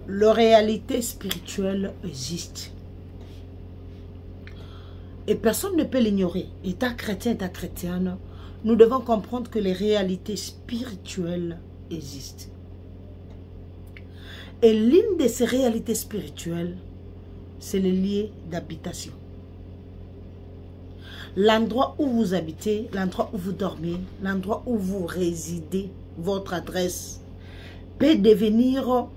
La réalité spirituelle existe. Et personne ne peut l'ignorer. État chrétien, état chrétienne, nous devons comprendre que les réalités spirituelles existent. Et l'une de ces réalités spirituelles, c'est le lieu d'habitation. L'endroit où vous habitez, l'endroit où vous dormez, l'endroit où vous résidez, votre adresse, peut devenir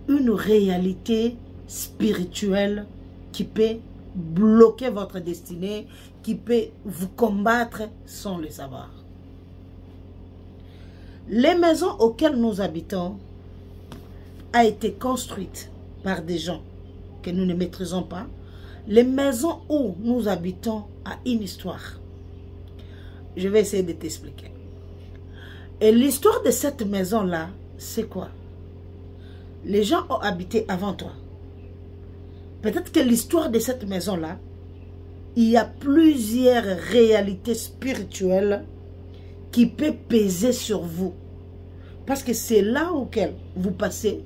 une réalité spirituelle qui peut bloquer votre destinée, qui peut vous combattre sans le savoir. Les maisons auxquelles nous habitons ont été construites par des gens que nous ne maîtrisons pas. Les maisons où nous habitons ont une histoire. Je vais essayer de t'expliquer. Et l'histoire de cette maison-là, c'est quoi? Les gens ont habité avant toi. Peut-être que l'histoire de cette maison-là, il y a plusieurs réalités spirituelles qui peuvent peser sur vous. Parce que c'est là auquel vous passez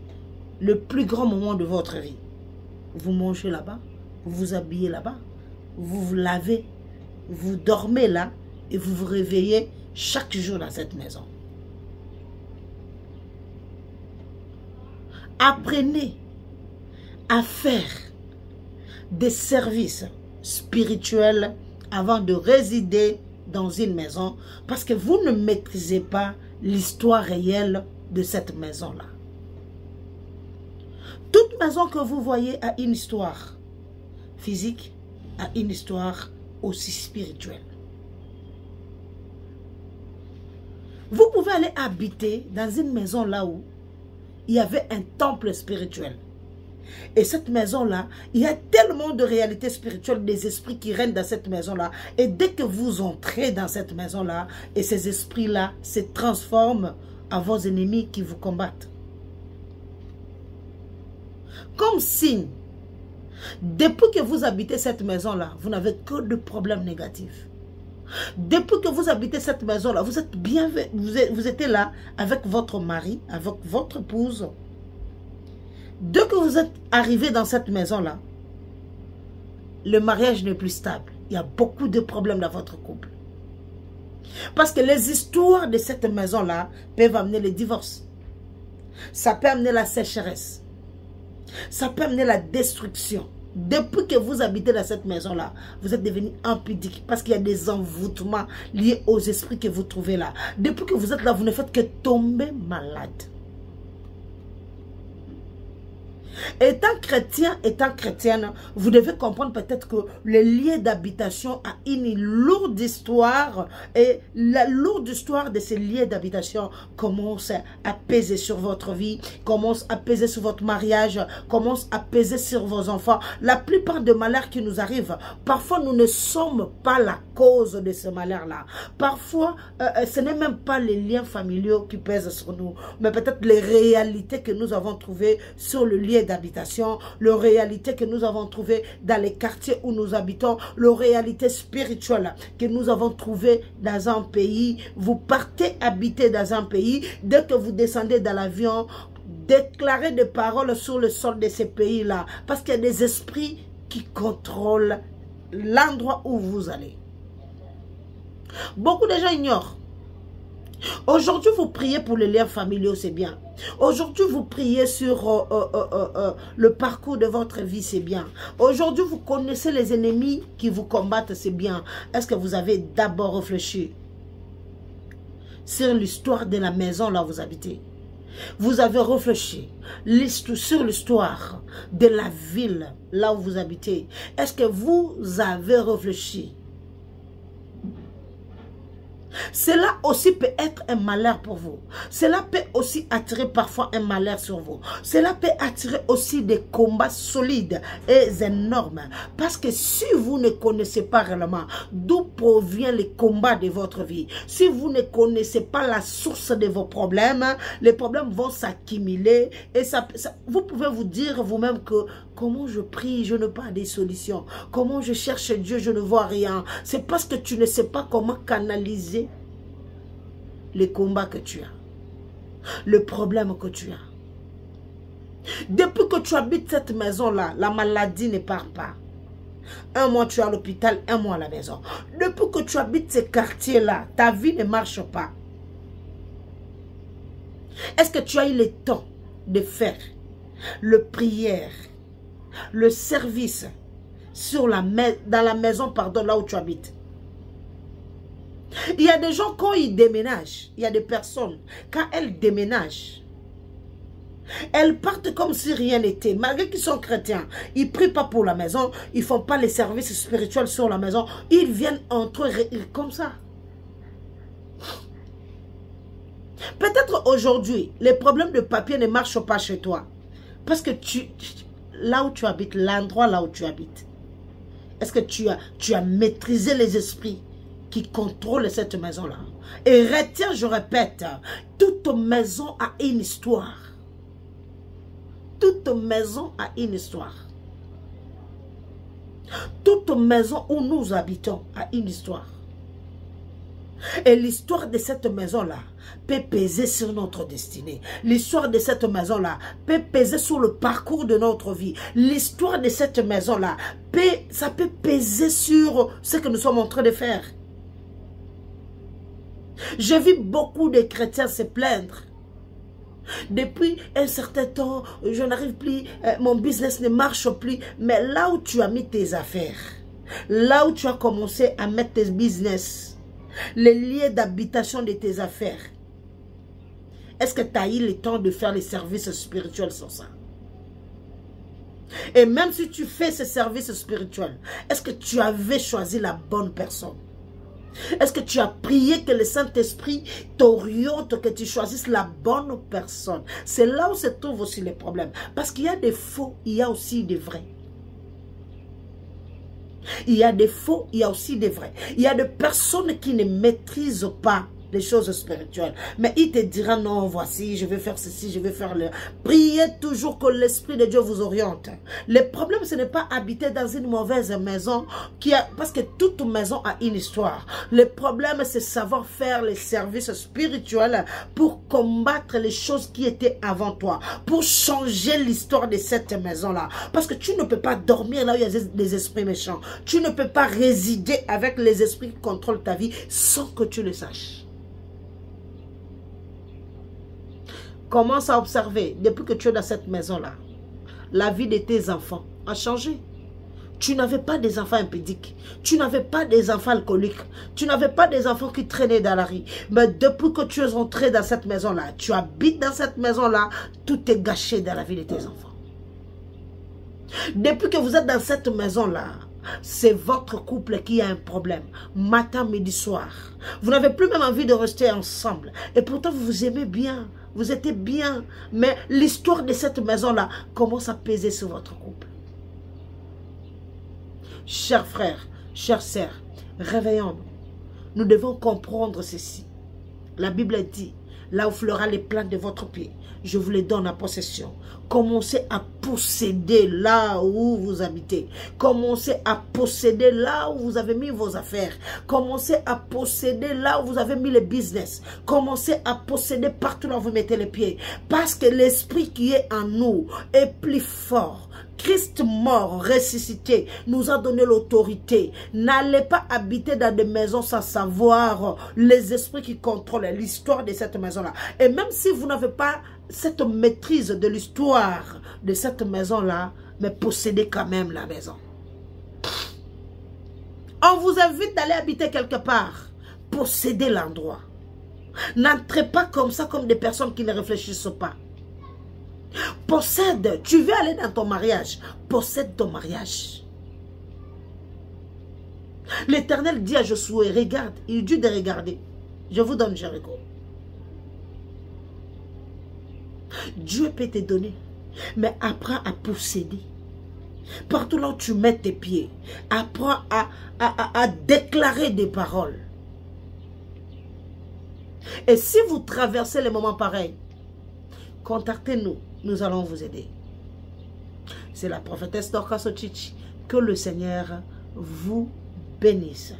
le plus grand moment de votre vie. Vous mangez là-bas, vous vous habillez là-bas, vous vous lavez, vous dormez là et vous vous réveillez chaque jour dans cette maison. Apprenez à faire des services spirituels avant de résider dans une maison parce que vous ne maîtrisez pas l'histoire réelle de cette maison-là. Toute maison que vous voyez a une histoire physique, a une histoire aussi spirituelle. Vous pouvez aller habiter dans une maison là où il y avait un temple spirituel. Et cette maison-là, il y a tellement de réalités spirituelles, des esprits qui règnent dans cette maison-là. Et dès que vous entrez dans cette maison-là, et ces esprits-là se transforment en vos ennemis qui vous combattent. Comme signe, depuis que vous habitez cette maison-là, vous n'avez que de problèmes négatifs. Depuis que vous habitez cette maison-là, vous êtes bien, vous étiez là avec votre mari, avec votre épouse. Dès que vous êtes arrivé dans cette maison-là, le mariage n'est plus stable. Il y a beaucoup de problèmes dans votre couple. Parce que les histoires de cette maison-là peuvent amener le divorce. Ça peut amener la sécheresse. Ça peut amener la destruction. Depuis que vous habitez dans cette maison-là, vous êtes devenu impudique parce qu'il y a des envoûtements liés aux esprits que vous trouvez là. Depuis que vous êtes là, vous ne faites que tomber malade. Étant chrétien, étant chrétienne, vous devez comprendre peut-être que le lieu d'habitation a une lourde histoire et la lourde histoire de ces lieux d'habitation commence à peser sur votre vie, commence à peser sur votre mariage, commence à peser sur vos enfants. La plupart des malheurs qui nous arrivent, parfois nous ne sommes pas la cause de ce malheur-là. Parfois, ce n'est même pas les liens familiaux qui pèsent sur nous, mais peut-être les réalités que nous avons trouvées sur le lieu d'habitation, les réalités que nous avons trouvées dans les quartiers où nous habitons, les réalités spirituelles que nous avons trouvées dans un pays. Vous partez habiter dans un pays, dès que vous descendez dans l'avion, déclarez des paroles sur le sol de ces pays-là, parce qu'il y a des esprits qui contrôlent l'endroit où vous allez. Beaucoup de gens ignorent. Aujourd'hui, vous priez pour les liens familiaux, c'est bien. Aujourd'hui, vous priez sur le parcours de votre vie, c'est bien. Aujourd'hui, vous connaissez les ennemis qui vous combattent, c'est bien. Est-ce que vous avez d'abord réfléchi sur l'histoire de la maison là où vous habitez? Vous avez réfléchi sur l'histoire de la ville là où vous habitez? Est-ce que vous avez réfléchi? Cela aussi peut être un malheur pour vous. Cela peut aussi attirer parfois un malheur sur vous. Cela peut attirer aussi des combats solides et énormes. Parce que si vous ne connaissez pas réellement d'où provient les combats de votre vie, si vous ne connaissez pas la source de vos problèmes, les problèmes vont s'accumuler et vous pouvez vous dire vous-même que comment je prie, je n'ai pas de solution. Comment je cherche Dieu, je ne vois rien. C'est parce que tu ne sais pas comment canaliser les combats que tu as, le problème que tu as. Depuis que tu habites cette maison-là, la maladie ne part pas. Un mois tu es à l'hôpital, un mois à la maison. Depuis que tu habites ces quartiers-là, ta vie ne marche pas. Est-ce que tu as eu le temps de faire le prière, le service dans la maison, pardon, là où tu habites? Il y a des gens, quand ils déménagent, il y a des personnes, quand elles déménagent, elles partent comme si rien n'était. Malgré qu'ils sont chrétiens, ils ne prient pas pour la maison, ils ne font pas les services spirituels sur la maison. Ils viennent entre eux comme ça. Peut-être aujourd'hui, les problèmes de papier ne marchent pas chez toi. Parce que là où tu habites, l'endroit là où tu habites, est-ce que tu as maîtrisé les esprits qui contrôlent cette maison-là? Et retiens, je répète, toute maison a une histoire. Toute maison a une histoire. Toute maison où nous habitons a une histoire. Et l'histoire de cette maison-là peut peser sur notre destinée. L'histoire de cette maison-là peut peser sur le parcours de notre vie. L'histoire de cette maison-là, ça peut peser sur ce que nous sommes en train de faire. J'ai vu beaucoup de chrétiens se plaindre. Depuis un certain temps, je n'arrive plus, mon business ne marche plus. Mais là où tu as mis tes affaires, là où tu as commencé à mettre tes business, les liens d'habitation de tes affaires, est-ce que tu as eu le temps de faire les services spirituels sur ça? Et même si tu fais ces services spirituels, est-ce que tu avais choisi la bonne personne? Est-ce que tu as prié que le Saint-Esprit t'oriente, que tu choisisses la bonne personne? C'est là où se trouvent aussi les problèmes. Parce qu'il y a des faux, il y a aussi des vrais. Il y a des faux, il y a aussi des vrais. Il y a des personnes qui ne maîtrisent pas les choses spirituelles. Mais il te dira non, voici, je vais faire ceci, je vais faire le... Priez toujours que l'Esprit de Dieu vous oriente. Le problème, ce n'est pas habiter dans une mauvaise maison, parce que toute maison a une histoire. Le problème, c'est savoir faire les services spirituels pour combattre les choses qui étaient avant toi, pour changer l'histoire de cette maison-là. Parce que tu ne peux pas dormir là où il y a des esprits méchants. Tu ne peux pas résider avec les esprits qui contrôlent ta vie sans que tu le saches. Commence à observer, depuis que tu es dans cette maison-là, la vie de tes enfants a changé. Tu n'avais pas des enfants impédiques, tu n'avais pas des enfants alcooliques, tu n'avais pas des enfants qui traînaient dans la rue. Mais depuis que tu es entré dans cette maison-là, tu habites dans cette maison-là, tout est gâché dans la vie de tes enfants. Depuis que vous êtes dans cette maison-là, c'est votre couple qui a un problème. Matin, midi, soir. Vous n'avez plus même envie de rester ensemble. Et pourtant, vous vous aimez bien. Vous étiez bien. Mais l'histoire de cette maison-là commence à peser sur votre couple. Chers frères, chères sœurs, réveillons-nous. Nous devons comprendre ceci. La Bible dit, là où fleurira les plantes de votre pied, je vous les donne en possession. Commencez à posséder là où vous habitez. Commencez à posséder là où vous avez mis vos affaires. Commencez à posséder là où vous avez mis le business. Commencez à posséder partout là où vous mettez les pieds. Parce que l'esprit qui est en nous est plus fort. Christ mort, ressuscité, nous a donné l'autorité. N'allez pas habiter dans des maisons sans savoir les esprits qui contrôlent l'histoire de cette maison-là. Et même si vous n'avez pas cette maîtrise de l'histoire de cette maison-là, mais possédez quand même la maison. On vous invite d'aller habiter quelque part. Possédez l'endroit. N'entrez pas comme ça, comme des personnes qui ne réfléchissent pas. Possède. Tu veux aller dans ton mariage. Possède ton mariage. L'Éternel dit à Josué, regarde. Il dit de regarder. Je vous donne Jéricho. Dieu peut te donner. Mais apprends à posséder. Partout là où tu mets tes pieds. Apprends à déclarer des paroles. Et si vous traversez les moments pareils, contactez-nous. Nous allons vous aider. C'est la prophétesse Dorcas Ochichi. Que le Seigneur vous bénisse.